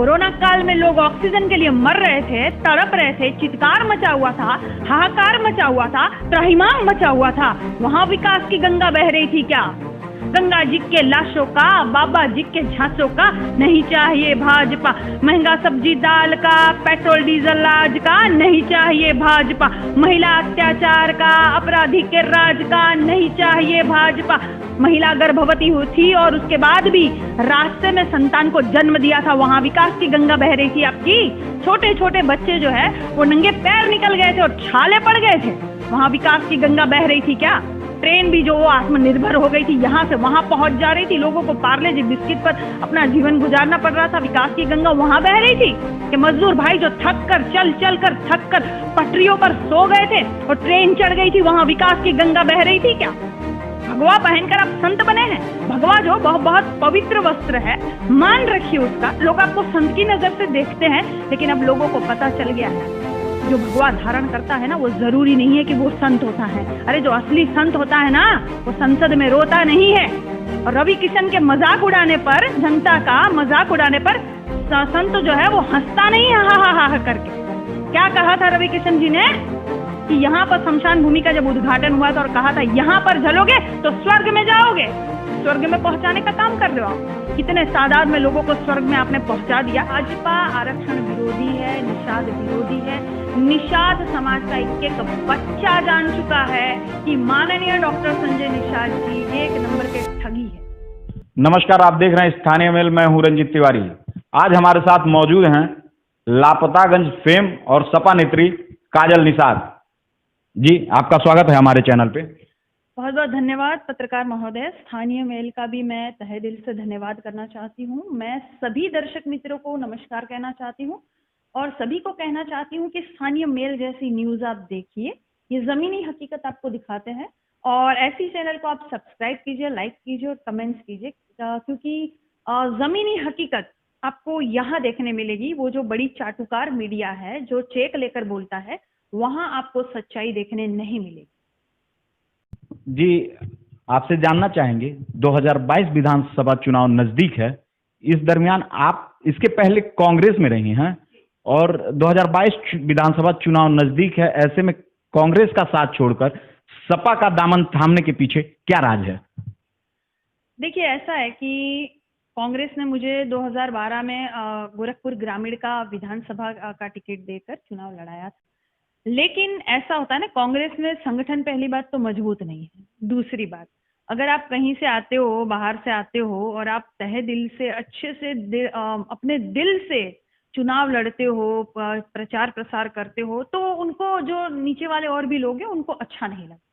Corona काल में लोग ऑक्सीजन के लिए मर रहे थे, तड़प रहे थे, चित्कार मचा हुआ था, हाहाकार मचा हुआ था, त्राहिमाम मचा हुआ था। वहां विकास की गंगा बह रही थी क्या? गंगा जी के लाशों का, बाबा जी के झांसों का नहीं चाहिए भाजपा। महंगा सब्जी दाल का, पेट्रोल डीजल आज का नहीं चाहिए भाजपा। महिला अत्याचार का, अपराधी के राज का नहीं चाहिए भाजपा। महिला गर्भवती हुई थी और उसके बाद भी रास्ते में संतान को जन्म दिया था, वहां विकास की गंगा बह रही थी आपकी। छोटे छोटे बच्चे जो है वो नंगे पैर निकल गए थे और छाले पड़ गए थे, वहां विकास की गंगा बह रही थी क्या? ट्रेन भी जो वो आत्मनिर्भर हो गई थी, यहाँ से वहां पहुंच जा रही थी, लोगों को पार्ले जी बिस्किट पर अपना जीवन गुजारना पड़ रहा था, विकास की गंगा वहां बह रही थी कि मजदूर भाई जो थक कर थक कर पटरियों पर सो गए थे और ट्रेन चढ़ गई थी, वहां विकास की गंगा बह रही थी क्या? भगवा पहनकर आप संत बने हैं। भगवा जो बहुत पवित्र वस्त्र है, मान रखिए उसका। लोग आपको संत की नजर से देखते हैं, लेकिन अब लोगों को पता चल गया है जो भगवा धारण करता है ना, वो जरूरी नहीं है कि वो संत होता है। अरे जो असली संत होता है ना, वो संसद में रोता नहीं है। और रवि किशन के मजाक उड़ाने पर, जनता का मजाक उड़ाने पर संत जो है वो हंसता नहीं है हा हा करके। क्या कहा था रवि किशन जी ने कि यहाँ पर शमशान भूमि का जब उद्घाटन हुआ था और कहा था यहाँ पर जलोगे तो स्वर्ग में जाओगे। स्वर्ग में पहुंचाने का काम कर रहे हो आप। कितने तादाद में लोगों को स्वर्ग में आपने पहुंचा दिया। भाजपा आरक्षण विरोधी है, निषाद विरोधी है। निषाद समाज का एक बच्चा जान चुका है कि माननीय डॉक्टर संजय निषाद जी एक नंबर के ठगी है। नमस्कार, आप देख रहे हैं स्थानीय मेल। मैं हूं रंजीत तिवारी। आज हमारे साथ मौजूद हैं लापतागंज फेम और सपा नेत्री काजल निषाद जी। आपका स्वागत है हमारे चैनल पे। बहुत बहुत धन्यवाद पत्रकार महोदय। स्थानीय मेल का भी मैं तहे दिल से धन्यवाद करना चाहती हूँ। मैं सभी दर्शक मित्रों को नमस्कार कहना चाहती हूँ और सभी को कहना चाहती हूँ कि स्थानीय मेल जैसी न्यूज आप देखिए, ये जमीनी हकीकत आपको दिखाते हैं। और ऐसी चैनल को आप सब्सक्राइब कीजिए, लाइक कीजिए और कमेंट्स कीजिए, क्योंकि जमीनी हकीकत आपको यहाँ देखने मिलेगी। वो जो बड़ी चाटुकार मीडिया है, जो चेक लेकर बोलता है, वहां आपको सच्चाई देखने नहीं मिलेगी। जी, आपसे जानना चाहेंगे 2022 विधानसभा चुनाव नजदीक है। इस दरमियान आप इसके पहले कांग्रेस में रही हैं और 2022 विधानसभा चुनाव नजदीक है, ऐसे में कांग्रेस का साथ छोड़कर सपा का दामन थामने के पीछे क्या राज है? देखिए, ऐसा है कि कांग्रेस ने मुझे 2012 में गोरखपुर ग्रामीण का विधानसभा का टिकट देकर चुनाव लड़ाया था। लेकिन ऐसा होता है ना, कांग्रेस में संगठन पहली बात तो मजबूत नहीं है। दूसरी बात, अगर आप कहीं से आते हो, बाहर से आते हो और आप तहे दिल से अच्छे से अपने दिल से चुनाव लड़ते हो, प्रचार प्रसार करते हो, तो उनको जो नीचे वाले और भी लोग हैं उनको अच्छा नहीं लगता।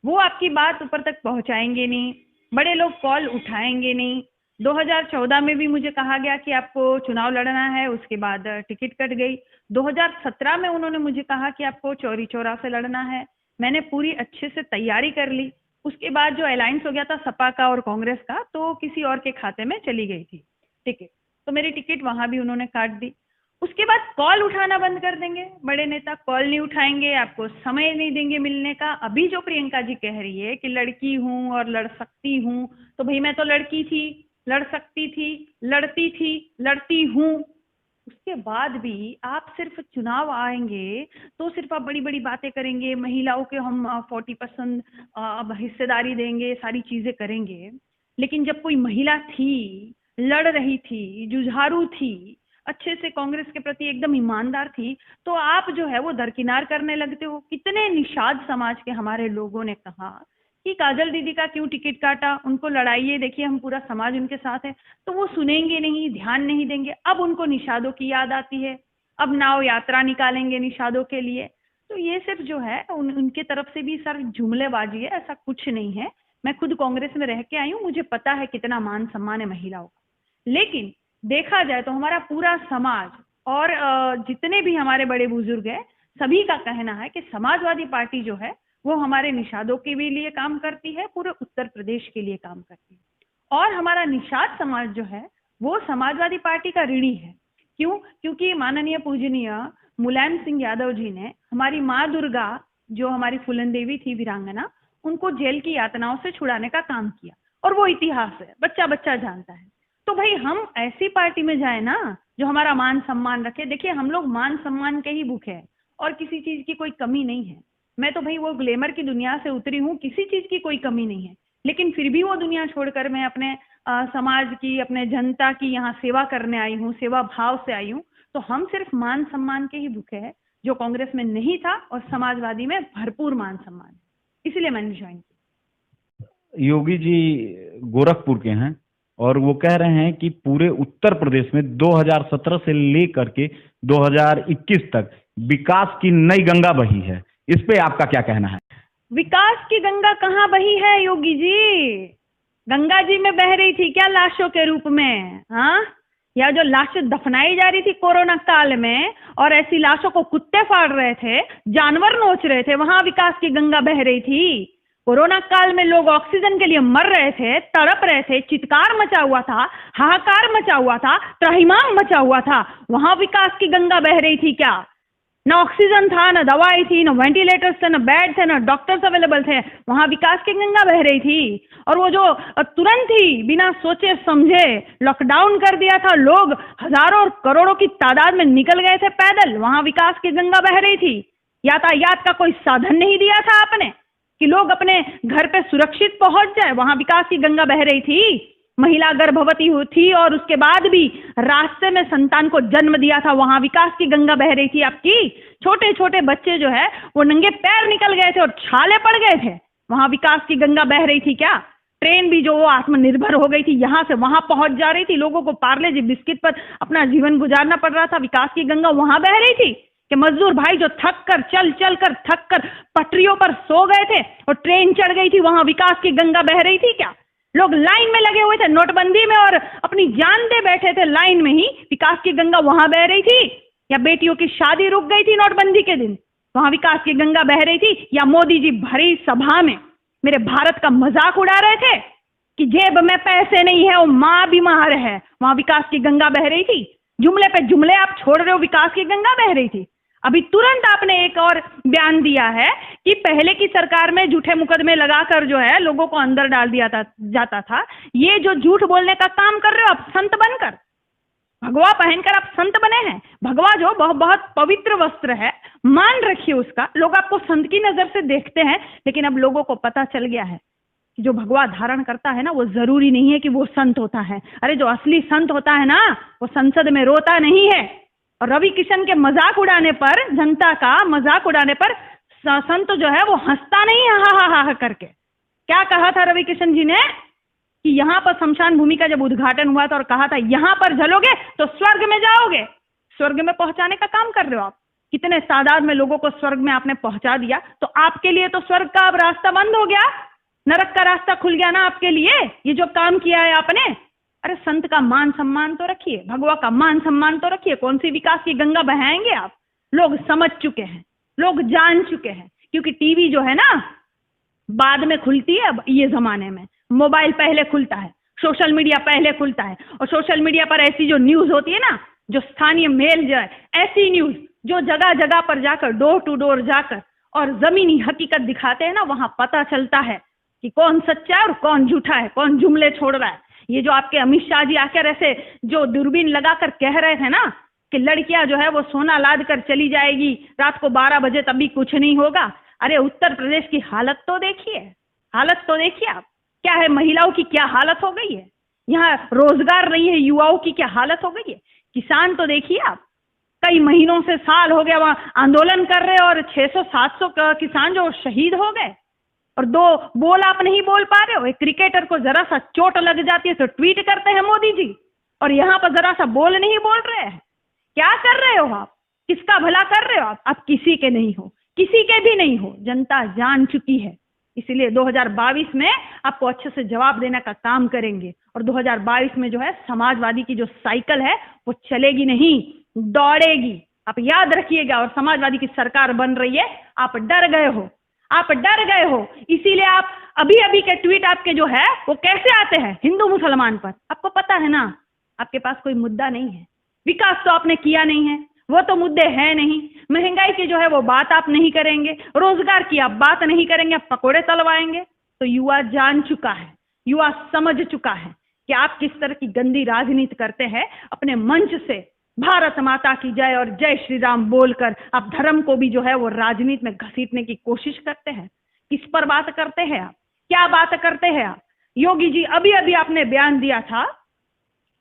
वो आपकी बात ऊपर तक पहुंचाएंगे नहीं, बड़े लोग कॉल उठाएंगे नहीं। 2014 में भी मुझे कहा गया कि आपको चुनाव लड़ना है, उसके बाद टिकट कट गई। 2017 में उन्होंने मुझे कहा कि आपको चौरी चौरा से लड़ना है। मैंने पूरी अच्छे से तैयारी कर ली। उसके बाद जो अलायंस हो गया था सपा का और कांग्रेस का, तो किसी और के खाते में चली गई थी टिकट, तो मेरी टिकट वहां भी उन्होंने काट दी। उसके बाद कॉल उठाना बंद कर देंगे, बड़े नेता कॉल नहीं उठाएंगे, आपको समय नहीं देंगे मिलने का। अभी जो प्रियंका जी कह रही है कि लड़की हूं और लड़ सकती हूं, तो भाई मैं तो लड़की थी, लड़ सकती थी, लड़ती थी, लड़ती हूं। उसके बाद भी आप सिर्फ चुनाव आएंगे तो सिर्फ आप बड़ी बड़ी बातें करेंगे, महिलाओं के हम 40% अब हिस्सेदारी देंगे, सारी चीजें करेंगे। लेकिन जब कोई महिला थी, लड़ रही थी, जुझारू थी, अच्छे से कांग्रेस के प्रति एकदम ईमानदार थी, तो आप जो है वो दरकिनार करने लगते हो। कितने निषाद समाज के हमारे लोगों ने कहा कि काजल दीदी का क्यों टिकट काटा, उनको लड़ाइए, देखिए हम पूरा समाज उनके साथ है। तो वो सुनेंगे नहीं, ध्यान नहीं देंगे। अब उनको निषादों की याद आती है, अब नाव यात्रा निकालेंगे निषादों के लिए। तो ये सिर्फ जो है उनके तरफ से भी सर जुमलेबाजी है, ऐसा कुछ नहीं है। मैं खुद कांग्रेस में रह के आई हूँ, मुझे पता है कितना मान सम्मान है महिलाओं का। लेकिन देखा जाए तो हमारा पूरा समाज और जितने भी हमारे बड़े बुजुर्ग हैं, सभी का कहना है कि समाजवादी पार्टी जो है वो हमारे निषादों के भी लिए काम करती है, पूरे उत्तर प्रदेश के लिए काम करती है। और हमारा निषाद समाज जो है वो समाजवादी पार्टी का ऋणी है। क्यों? क्योंकि माननीय पूजनीय मुलायम सिंह यादव जी ने हमारी माँ दुर्गा, जो हमारी फूलन देवी थी वीरांगना, उनको जेल की यातनाओं से छुड़ाने का काम किया, और वो इतिहास है, बच्चा बच्चा जानता है। तो भाई हम ऐसी पार्टी में जाए ना जो हमारा मान सम्मान रखे। देखिए हम लोग मान सम्मान के ही भूखे हैं और किसी चीज की कोई कमी नहीं है। मैं तो भाई वो ग्लैमर की दुनिया से उतरी हूँ, किसी चीज की कोई कमी नहीं है, लेकिन फिर भी वो दुनिया छोड़कर मैं अपने समाज की, अपने जनता की यहाँ सेवा करने आई हूँ, सेवा भाव से आई हूँ। तो हम सिर्फ मान सम्मान के ही भूखे हैं, जो कांग्रेस में नहीं था, और समाजवादी में भरपूर मान सम्मान है, इसलिए मैंने ज्वाइन किया। योगी जी गोरखपुर के हैं और वो कह रहे हैं कि पूरे उत्तर प्रदेश में 2017 से लेकर के 2021 तक विकास की नई गंगा बही है। इस पे आपका क्या कहना है? विकास की गंगा कहाँ बही है योगी जी? गंगा जी में बह रही थी क्या लाशों के रूप में? हाँ, या जो लाशें दफनाई जा रही थी कोरोना काल में और ऐसी लाशों को कुत्ते फाड़ रहे थे, जानवर नोच रहे थे, वहां विकास की गंगा बह रही थी। कोरोना काल में लोग ऑक्सीजन के लिए मर रहे थे, तड़प रहे थे, चित्कार मचा हुआ था, हाहाकार मचा हुआ था, त्राहिमाम मचा हुआ था, वहां विकास की गंगा बह रही थी क्या? न ऑक्सीजन था, न दवाई थी, न वेंटिलेटर्स थे, न बेड थे, न डॉक्टर्स अवेलेबल थे, वहां विकास की गंगा बह रही थी। और वो जो तुरंत ही बिना सोचे समझे लॉकडाउन कर दिया था, लोग हजारों और करोड़ों की तादाद में निकल गए थे पैदल, वहां विकास की गंगा बह रही थी। यातायात का कोई साधन नहीं दिया था आपने कि लोग अपने घर पे सुरक्षित पहुंच जाए, वहां विकास की गंगा बह रही थी। महिला गर्भवती हुई थी और उसके बाद भी रास्ते में संतान को जन्म दिया था, वहां विकास की गंगा बह रही थी आपकी। छोटे छोटे बच्चे जो है वो नंगे पैर निकल गए थे और छाले पड़ गए थे, वहां विकास की गंगा बह रही थी क्या? ट्रेन भी जो वो आत्मनिर्भर हो गई थी, यहां से वहां पहुंच जा रही थी, लोगों को पार्ले जी बिस्किट पर अपना जीवन गुजारना पड़ रहा था, विकास की गंगा वहां बह रही थी कि मजदूर भाई जो थक कर थक कर पटरियों पर सो गए थे और ट्रेन चढ़ गई थी, वहां विकास की गंगा बह रही थी क्या? लोग लाइन में लगे हुए थे नोटबंदी में और अपनी जान दे बैठे थे लाइन में ही, विकास की गंगा वहां बह रही थी? या बेटियों की शादी रुक गई थी नोटबंदी के दिन, वहां विकास की गंगा बह रही थी? या मोदी जी भरी सभा में मेरे भारत का मजाक उड़ा रहे थे कि जेब में पैसे नहीं है, वो माँ बीमार है, वहां विकास की गंगा बह रही थी? जुमले पे जुमले आप छोड़ रहे हो, विकास की गंगा बह रही थी। अभी तुरंत आपने एक और बयान दिया है कि पहले की सरकार में झूठे मुकदमे लगाकर जो है लोगों को अंदर डाल दिया जाता था। ये जो झूठ बोलने का काम कर रहे हो आप, संत बनकर, भगवा पहनकर आप संत बने हैं। भगवा जो बहुत बहुत पवित्र वस्त्र है, मान रखिए उसका। लोग आपको संत की नजर से देखते हैं, लेकिन अब लोगों को पता चल गया है कि जो भगवा धारण करता है ना, वो जरूरी नहीं है कि वो संत होता है। अरे जो असली संत होता है ना, वो संसद में रोता नहीं है। और रवि किशन के मजाक उड़ाने पर, जनता का मजाक उड़ाने पर संत जो है वो हंसता नहीं है हा हा हा करके। क्या कहा था रवि किशन जी ने कि यहां पर शमशान भूमि का जब उद्घाटन हुआ था और कहा था यहां पर जलोगे तो स्वर्ग में जाओगे। स्वर्ग में पहुंचाने का काम कर रहे हो आप। कितने तादाद में लोगों को स्वर्ग में आपने पहुंचा दिया, तो आपके लिए तो स्वर्ग का अब रास्ता बंद हो गया, नरक का रास्ता खुल गया ना आपके लिए, ये जो काम किया है आपने। अरे संत का मान सम्मान तो रखिए, भगवा का मान सम्मान तो रखिए। कौन सी विकास की गंगा बहाएंगे आप? लोग समझ चुके हैं, लोग जान चुके हैं, क्योंकि टीवी जो है ना बाद में खुलती है। अब ये जमाने में मोबाइल पहले खुलता है, सोशल मीडिया पहले खुलता है, और सोशल मीडिया पर ऐसी जो न्यूज होती है ना, जो स्थानीय मेल जो है, ऐसी न्यूज जो जगह जगह पर जाकर, डोर टू डोर जाकर और जमीनी हकीकत दिखाते हैं ना, वहां पता चलता है कि कौन सच्चा है और कौन झूठा है, कौन जुमले छोड़ रहा है। ये जो आपके अमित शाह जी आकर ऐसे जो दूरबीन लगाकर कह रहे थे ना कि लड़कियां जो है वो सोना लाद कर चली जाएगी रात को 12 बजे तभी कुछ नहीं होगा। अरे उत्तर प्रदेश की हालत तो देखिए, हालत तो देखिए आप, क्या है, महिलाओं की क्या हालत हो गई है, यहाँ रोजगार नहीं है, युवाओं की क्या हालत हो गई है। किसान तो देखिए आप, कई महीनों से साल हो गया वहां आंदोलन कर रहे और 600-700 किसान जो शहीद हो गए, और दो बोल आप नहीं बोल पा रहे हो। एक क्रिकेटर को जरा सा चोट लग जाती है तो ट्वीट करते हैं मोदी जी, और यहाँ पर जरा सा बोल नहीं बोल रहे हैं। क्या कर रहे हो आप? किसका भला कर रहे हो आप किसी के नहीं हो, किसी के भी नहीं हो। जनता जान चुकी है, इसलिए 2022 में आपको अच्छे से जवाब देने का काम करेंगे। और 2022 में जो है समाजवादी की जो साइकिल है वो चलेगी नहीं, दौड़ेगी। आप याद रखिएगा। और समाजवादी की सरकार बन रही है, आप डर गए हो, आप डर गए हो, इसीलिए आप अभी अभी के ट्वीट आपके जो है वो कैसे आते हैं हिंदू मुसलमान पर। आपको पता है ना, आपके पास कोई मुद्दा नहीं है, विकास तो आपने किया नहीं है, वो तो मुद्दे हैं नहीं। महंगाई की जो है वो बात आप नहीं करेंगे, रोजगार की आप बात नहीं करेंगे, आप पकोड़े तलवाएंगे। तो युवा जान चुका है, युवा समझ चुका है कि आप किस तरह की गंदी राजनीति करते हैं। अपने मंच से भारत माता की जय और जय श्री राम बोलकर आप धर्म को भी जो है वो राजनीति में घसीटने की कोशिश करते हैं। किस पर बात करते हैं आप? क्या बात करते हैं आप? योगी जी, अभी अभी आपने बयान दिया था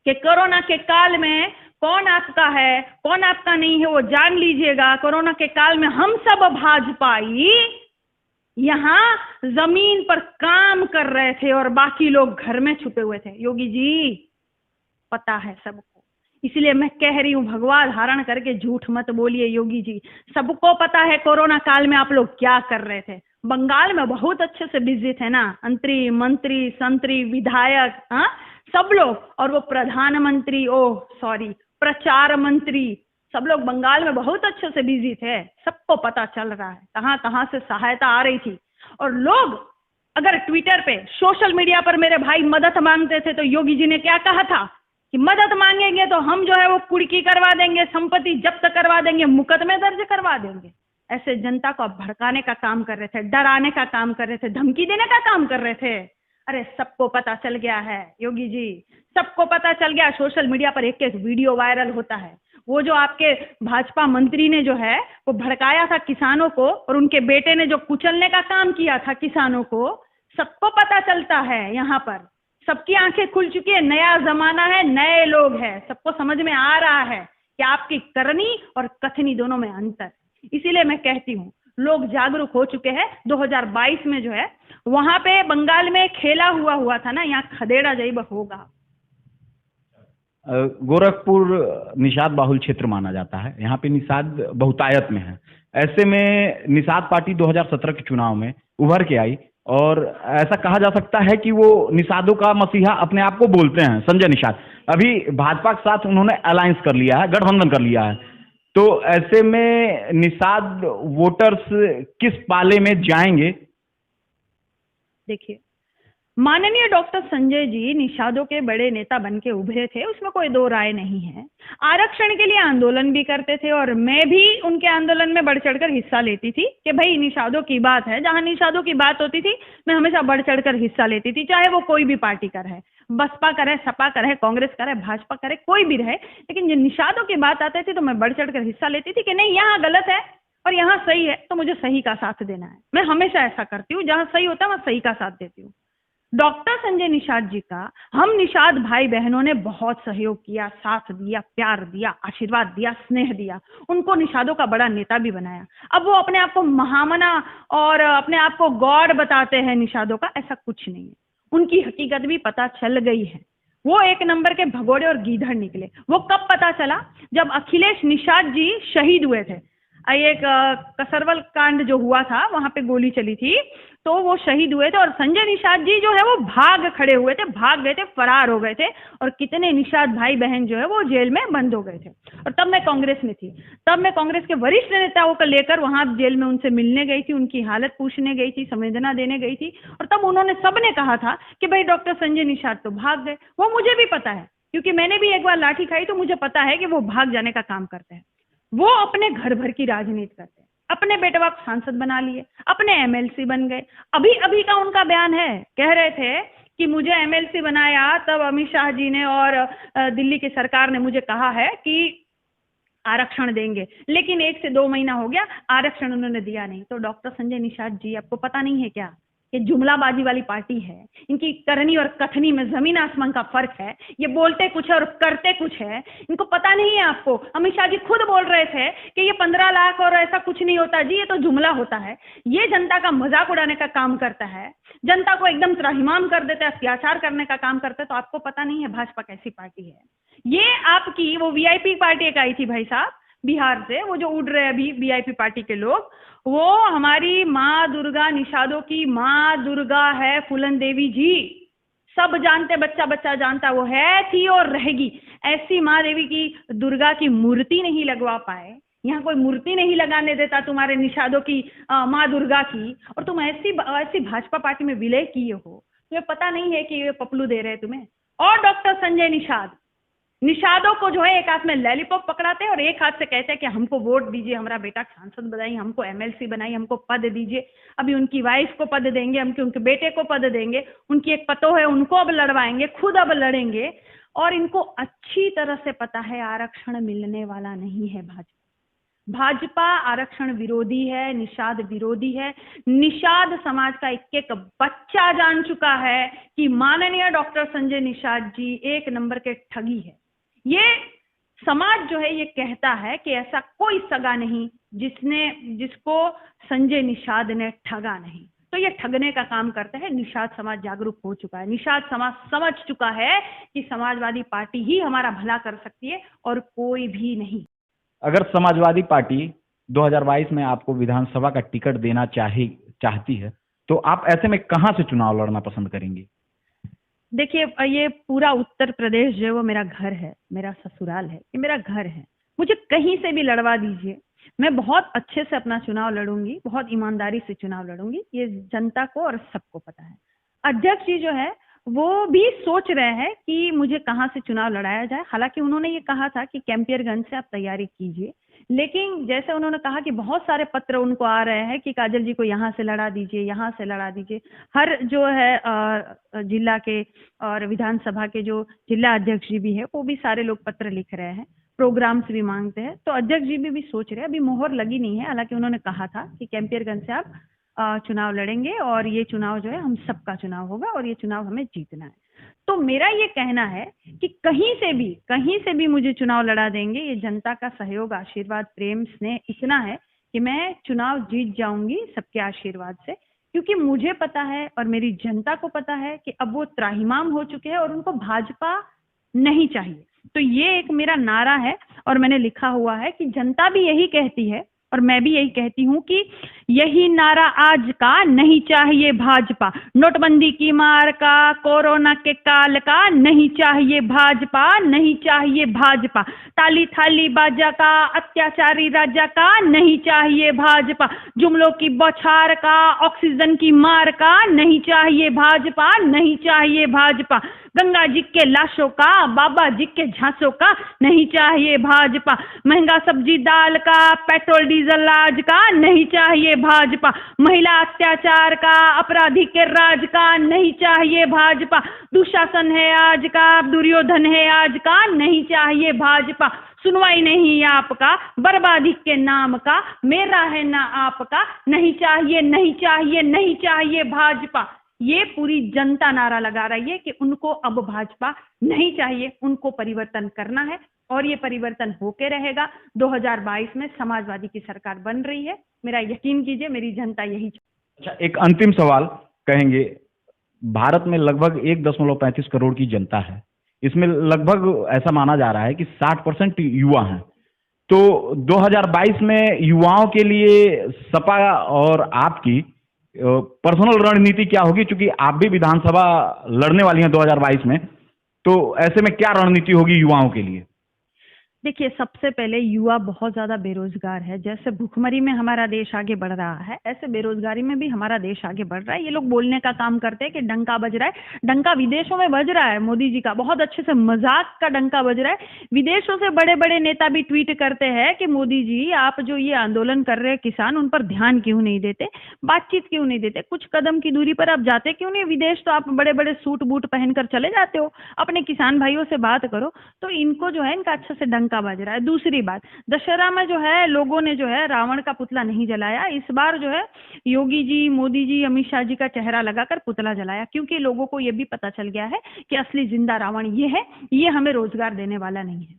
कि कोरोना के काल में कौन आपका है कौन आपका नहीं है वो जान लीजिएगा। कोरोना के काल में हम सब भाजपाई यहां जमीन पर काम कर रहे थे और बाकी लोग घर में छुपे हुए थे। योगी जी, पता है सबको, इसलिए मैं कह रही हूं भगवा धारण करके झूठ मत बोलिए। योगी जी, सबको पता है कोरोना काल में आप लोग क्या कर रहे थे। बंगाल में बहुत अच्छे से बिजी थे ना, मंत्री संतरी विधायक, हाँ सब लोग, और वो प्रधानमंत्री, प्रचार मंत्री, सब लोग बंगाल में बहुत अच्छे से बिजी थे। सबको पता चल रहा है कहां कहां से सहायता आ रही थी। और लोग अगर ट्विटर पे सोशल मीडिया पर मेरे भाई मदद मांगते थे तो योगी जी ने क्या कहा था कि मदद मांगेंगे तो हम जो है वो कुर्की करवा देंगे, संपत्ति जब्त करवा देंगे, मुकदमे दर्ज करवा देंगे। ऐसे जनता को भड़काने का काम कर रहे थे, डराने का काम कर रहे थे, धमकी देने का काम कर रहे थे। अरे सबको पता चल गया है योगी जी, सबको पता चल गया। सोशल मीडिया पर एक एक वीडियो वायरल होता है। वो जो आपके भाजपा मंत्री ने जो है वो भड़काया था किसानों को, और उनके बेटे ने जो कुचलने का काम किया था किसानों को, सबको पता चलता है। यहाँ पर सबकी आंखें खुल चुकी है। नया जमाना है, नए लोग हैं, सबको समझ में आ रहा है कि आपकी करनी और कथनी दोनों में अंतर। इसीलिए मैं कहती हूँ लोग जागरूक हो चुके हैं। 2022 में जो है वहां पे बंगाल में खेला हुआ था ना, यहाँ खदेड़ा जैब होगा। गोरखपुर निषाद बाहुल क्षेत्र माना जाता है, यहाँ पे निषाद बहुतायत में है। ऐसे में निषाद पार्टी 2017 के चुनाव में उभर के आई, और ऐसा कहा जा सकता है कि वो निषादों का मसीहा अपने आप को बोलते हैं। संजय निषाद अभी भाजपा के साथ उन्होंने अलायंस कर लिया है, गठबंधन कर लिया है। तो ऐसे में निषाद वोटर्स किस पाले में जाएंगे? देखिए, माननीय डॉक्टर संजय जी निषादों के बड़े नेता बन के उभरे थे, उसमें कोई दो राय नहीं है। आरक्षण के लिए आंदोलन भी करते थे, और मैं भी उनके आंदोलन में बढ़ चढ़कर हिस्सा लेती थी कि भाई निषादों की बात है, जहां निषादों की बात होती थी मैं हमेशा बढ़ चढ़कर हिस्सा लेती थी, चाहे वो कोई भी पार्टी का रहे, बसपा का रहे, सपा का रहे, कांग्रेस का रहे, भाजपा का रहे, कोई भी रहे। लेकिन जब निषादों की बात आती थी तो मैं बढ़ चढ़कर हिस्सा लेती थी कि नहीं, यहाँ गलत है और यहाँ सही है, तो मुझे सही का साथ देना है। मैं हमेशा ऐसा करती हूँ, जहां सही होता है मैं सही का साथ देती हूँ। डॉक्टर संजय निषाद जी का हम निषाद भाई बहनों ने बहुत सहयोग किया, साथ दिया, प्यार दिया, आशीर्वाद दिया, स्नेह दिया, उनको निषादों का बड़ा नेता भी बनाया। अब वो अपने आप को महामना और अपने आप को गॉड बताते हैं निषादों का, ऐसा कुछ नहीं है। उनकी हकीकत भी पता चल गई है। वो एक नंबर के भगोड़े और गीधड़ निकले। वो कब पता चला? जब अखिलेश निषाद जी शहीद हुए थे। एक कसरवल कांड जो हुआ था, वहां पे गोली चली थी, तो वो शहीद हुए थे, और संजय निषाद जी जो है वो भाग खड़े हुए थे, भाग गए थे, फरार हो गए थे, और कितने निषाद भाई बहन जो है वो जेल में बंद हो गए थे। और तब मैं कांग्रेस में थी, तब मैं कांग्रेस के वरिष्ठ नेताओं को लेकर वहां जेल में उनसे मिलने गई थी, उनकी हालत पूछने गई थी, संवेदना देने गई थी, और तब उन्होंने सबने कहा था कि भाई डॉक्टर संजय निषाद तो भाग गए। वो मुझे भी पता है, क्योंकि मैंने भी एक बार लाठी खाई, तो मुझे पता है कि वो भाग जाने का काम करते हैं। वो अपने घर भर की राजनीति करते हैं, अपने बेटवा को सांसद बना लिए, अपने एमएलसी बन गए। अभी अभी का उनका बयान है, कह रहे थे कि मुझे एमएलसी बनाया तब अमित शाह जी ने और दिल्ली की सरकार ने मुझे कहा है कि आरक्षण देंगे, लेकिन 1 से 2 महीना हो गया, आरक्षण उन्होंने दिया नहीं। तो डॉक्टर संजय निषाद जी, आपको पता नहीं है क्या? ये जुमलाबाजी वाली पार्टी है। इनकी करनी और कथनी में जमीन आसमान का फर्क है। ये बोलते कुछ है और करते कुछ है। इनको पता नहीं है। आपको अमित शाह जी खुद बोल रहे थे कि ये 15 लाख और ऐसा कुछ नहीं होता जी, ये तो जुमला होता है। ये जनता का मजाक उड़ाने का काम करता है, जनता को एकदम त्राहिमाम कर देता है, अत्याचार करने का काम करता है। तो आपको पता नहीं है भाजपा कैसी पार्टी है। ये आपकी वो वीआईपी पार्टी एक आई थी भाई साहब बिहार से, वो जो उड़ रहे अभी वीआईपी पार्टी के लोग, वो हमारी माँ दुर्गा, निषादों की माँ दुर्गा है फूलन देवी जी। सब जानते, बच्चा बच्चा जानता, वो है, थी और रहेगी। ऐसी माँ देवी की, दुर्गा की मूर्ति नहीं लगवा पाए, यहाँ कोई मूर्ति नहीं लगाने देता तुम्हारे निषादों की माँ दुर्गा की, और तुम ऐसी भाजपा पार्टी में विलय किए हो। तुम्हें पता नहीं है कि ये पपलू दे रहे हैं तुम्हें। और डॉक्टर संजय निषादों को जो है एक हाथ में लॉलीपॉप पकड़ाते हैं और एक हाथ से कहते हैं कि हमको वोट दीजिए, हमारा बेटा सांसद बनाइए, हमको एमएलसी बनाइए, हमको पद दीजिए। अभी उनकी वाइफ को पद देंगे, हम उनके बेटे को पद देंगे, उनकी एक पतोह है उनको अब लड़वाएंगे, खुद अब लड़ेंगे। और इनको अच्छी तरह से पता है आरक्षण मिलने वाला नहीं है। भाजपा आरक्षण विरोधी है, निषाद विरोधी है। निषाद समाज का एक एक बच्चा जान चुका है कि माननीय डॉक्टर संजय निषाद जी एक नंबर के ठगी है। ये समाज जो है ये कहता है कि ऐसा कोई सगा नहीं जिसको संजय निषाद ने ठगा नहीं। तो ये ठगने का काम करते हैं। निषाद समाज जागरूक हो चुका है। निषाद समाज समझ चुका है कि समाजवादी पार्टी ही हमारा भला कर सकती है और कोई भी नहीं। अगर समाजवादी पार्टी 2022 में आपको विधानसभा का टिकट देना चाहती है तो आप ऐसे में कहां से चुनाव लड़ना पसंद करेंगे? देखिए, ये पूरा उत्तर प्रदेश जो है वो मेरा घर है, मेरा ससुराल है, ये मेरा घर है। मुझे कहीं से भी लड़वा दीजिए, मैं बहुत अच्छे से अपना चुनाव लड़ूंगी, बहुत ईमानदारी से चुनाव लड़ूंगी। ये जनता को और सबको पता है। अध्यक्ष जी जो है वो भी सोच रहे हैं कि मुझे कहां से चुनाव लड़ाया जाए। हालांकि उन्होंने ये कहा था कि कैंपियरगंज से आप तैयारी कीजिए, लेकिन जैसे उन्होंने कहा कि बहुत सारे पत्र उनको आ रहे हैं कि काजल जी को यहाँ से लड़ा दीजिए, यहाँ से लड़ा दीजिए। हर जो है जिला के और विधानसभा के जो जिला अध्यक्ष जी भी है वो भी सारे लोग पत्र लिख रहे हैं, प्रोग्राम्स भी मांगते हैं। तो अध्यक्ष जी भी सोच रहे हैं, अभी मोहर लगी नहीं है। हालांकि उन्होंने कहा था कि कैंपियरगंज से आप चुनाव लड़ेंगे और ये चुनाव जो है हम सबका चुनाव होगा और ये चुनाव हमें जीतना है। तो मेरा ये कहना है कि कहीं से भी मुझे चुनाव लड़ा देंगे। ये जनता का सहयोग, आशीर्वाद, प्रेम, स्नेह इतना है कि मैं चुनाव जीत जाऊंगी सबके आशीर्वाद से। क्योंकि मुझे पता है और मेरी जनता को पता है कि अब वो त्राहिमाम हो चुके हैं और उनको भाजपा नहीं चाहिए। तो ये एक मेरा नारा है और मैंने लिखा हुआ है कि जनता भी यही कहती है और मैं भी यही कहती हूँ कि यही नारा आज का, नहीं चाहिए भाजपा। नोटबंदी की मार का, कोरोना के काल का, नहीं चाहिए भाजपा, नहीं चाहिए भाजपा। ताली थाली बाजा का, अत्याचारी राजा का, नहीं चाहिए भाजपा। जुमलों की बौछार का, ऑक्सीजन की मार का, नहीं चाहिए भाजपा, नहीं चाहिए भाजपा। गंगा जी के लाशों का, बाबा जी के झांसों का, नहीं चाहिए भाजपा। महंगा सब्जी दाल का, पेट्रोल डीजल आज का, नहीं चाहिए भाजपा। महिला अत्याचार का, अपराधी के राज का, नहीं चाहिए भाजपा। दुशासन है आज का, दुर्योधन है आज का, नहीं चाहिए भाजपा। सुनवाई नहीं आपका, बर्बादी के नाम का, मेरा है ना आपका, नहीं चाहिए, नहीं चाहिए, नहीं चाहिए भाजपा। ये पूरी जनता नारा लगा रही है कि उनको अब भाजपा नहीं चाहिए, उनको परिवर्तन करना है और ये परिवर्तन होके रहेगा। 2022 में समाजवादी की सरकार बन रही है, मेरा यकीन कीजिए, मेरी जनता यही। अच्छा, एक अंतिम सवाल कहेंगे, भारत में लगभग 1.35 करोड़ की जनता है, इसमें लगभग ऐसा माना जा रहा है कि 60% युवा हैं। तो 2022 में युवाओं के लिए सपा और आपकी पर्सनल रणनीति क्या होगी? क्योंकि आप भी विधानसभा लड़ने वाली हैं 2022 में, तो ऐसे में क्या रणनीति होगी युवाओं के लिए? देखिए, सबसे पहले युवा बहुत ज्यादा बेरोजगार है। जैसे भुखमरी में हमारा देश आगे बढ़ रहा है, ऐसे बेरोजगारी में भी हमारा देश आगे बढ़ रहा है। ये लोग बोलने का काम करते हैं कि डंका बज रहा है, डंका विदेशों में बज रहा है मोदी जी का, बहुत अच्छे से मजाक का डंका बज रहा है। विदेशों से बड़े बड़े नेता भी ट्वीट करते हैं कि मोदी जी आप जो ये आंदोलन कर रहे हैं किसान, उन पर ध्यान क्यों नहीं देते, बातचीत क्यों नहीं देते, कुछ कदम की दूरी पर आप जाते क्यों नहीं विदेश? तो आप बड़े बड़े सूट बूट पहनकर चले जाते हो, अपने किसान भाइयों से बात करो। तो इनको जो है इनका अच्छा से डंका बज रहा है। दूसरी बात, दशहरा में जो है लोगों ने जो है रावण का पुतला नहीं जलाया। इस बार जो है योगी जी, मोदी जी, अमित शाह जी का चेहरा लगाकर पुतला जलाया, क्योंकि लोगों को यह भी पता चल गया है कि असली जिंदा रावण ये है, ये हमें रोजगार देने वाला नहीं है।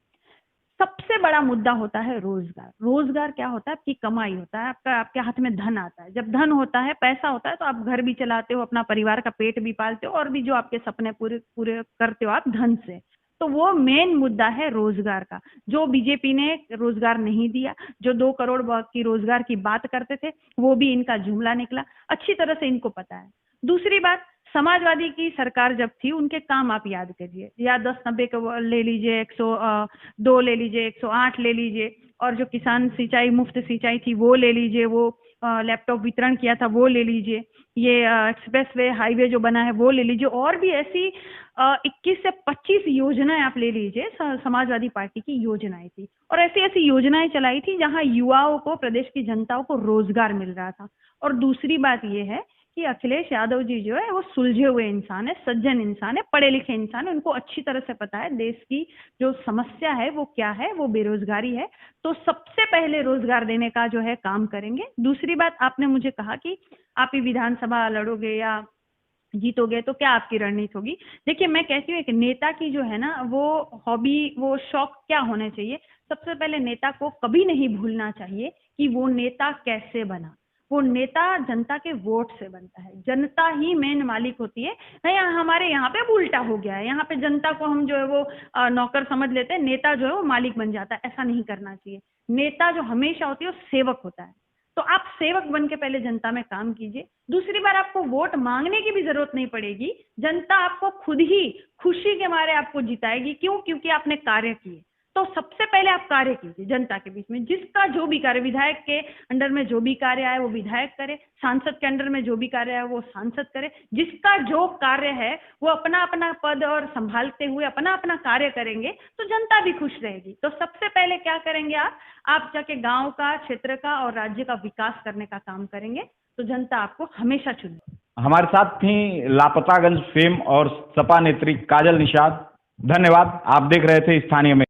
सबसे बड़ा मुद्दा होता है रोजगार। रोजगार क्या होता है? आपकी कमाई होता है, आपके हाथ में धन आता है। जब धन होता है, पैसा होता है, तो आप घर भी चलाते हो, अपना परिवार का पेट भी पालते हो और भी जो आपके सपने पूरे करते हो आप धन से। तो वो मेन मुद्दा है रोजगार का। जो बीजेपी ने रोजगार नहीं दिया, जो 2 करोड़ की रोजगार की बात करते थे, वो भी इनका जुमला निकला, अच्छी तरह से इनको पता है। दूसरी बात, समाजवादी की सरकार जब थी उनके काम आप याद करिए, या 10-90 ले लीजिए, 102 ले लीजिए, 108 ले लीजिए, और जो किसान सिंचाई, मुफ्त सिंचाई थी वो ले लीजिए, वो लैपटॉप वितरण किया था वो ले लीजिए, ये एक्सप्रेस वे हाईवे जो बना है वो ले लीजिए, और भी ऐसी 21 से 25 योजनाएं आप ले लीजिए, समाजवादी पार्टी की योजनाएं थी। और ऐसी ऐसी योजनाएं चलाई थी जहां युवाओं को, प्रदेश की जनताओं को रोजगार मिल रहा था। और दूसरी बात ये है कि अखिलेश यादव जी जो है वो सुलझे हुए इंसान है, सज्जन इंसान है, पढ़े लिखे इंसान है, उनको अच्छी तरह से पता है देश की जो समस्या है वो क्या है, वो बेरोजगारी है। तो सबसे पहले रोजगार देने का जो है काम करेंगे। दूसरी बात, आपने मुझे कहा कि आप ही विधानसभा लड़ोगे या जीतोगे तो क्या आपकी रणनीति होगी। देखिए, मैं कहती हूँ एक नेता की जो है ना वो हॉबी, वो शौक क्या होने चाहिए। सबसे पहले नेता को कभी नहीं भूलना चाहिए कि वो नेता कैसे बना। वो नेता जनता के वोट से बनता है, जनता ही मेन मालिक होती है। नहीं, हमारे यहाँ पे उल्टा हो गया है, यहाँ पे जनता को हम जो है वो नौकर समझ लेते हैं, नेता जो है वो मालिक बन जाता है। ऐसा नहीं करना चाहिए। नेता जो हमेशा होती है वो सेवक होता है। तो आप सेवक बन के पहले जनता में काम कीजिए। दूसरी बार आपको वोट मांगने की भी जरूरत नहीं पड़ेगी, जनता आपको खुद ही खुशी के मारे आपको जिताएगी। क्यों? क्योंकि आपने कार्य किए। तो सबसे पहले आप कार्य कीजिए जनता के बीच में। जिसका जो भी कार्य, विधायक के अंडर में जो भी कार्य आए वो विधायक करे, सांसद के अंडर में जो भी कार्य आए वो सांसद करे। जिसका जो कार्य है वो अपना अपना पद और संभालते हुए अपना अपना कार्य करेंगे तो जनता भी खुश रहेगी। तो सबसे पहले क्या करेंगे आप जाके गांव का, क्षेत्र का और राज्य का विकास करने का काम करेंगे तो जनता आपको हमेशा चुनेगी। हमारे साथ थी लापतागंज फेम और सपा नेत्री काजल निषाद। धन्यवाद। आप देख रहे थे स्थानीय में।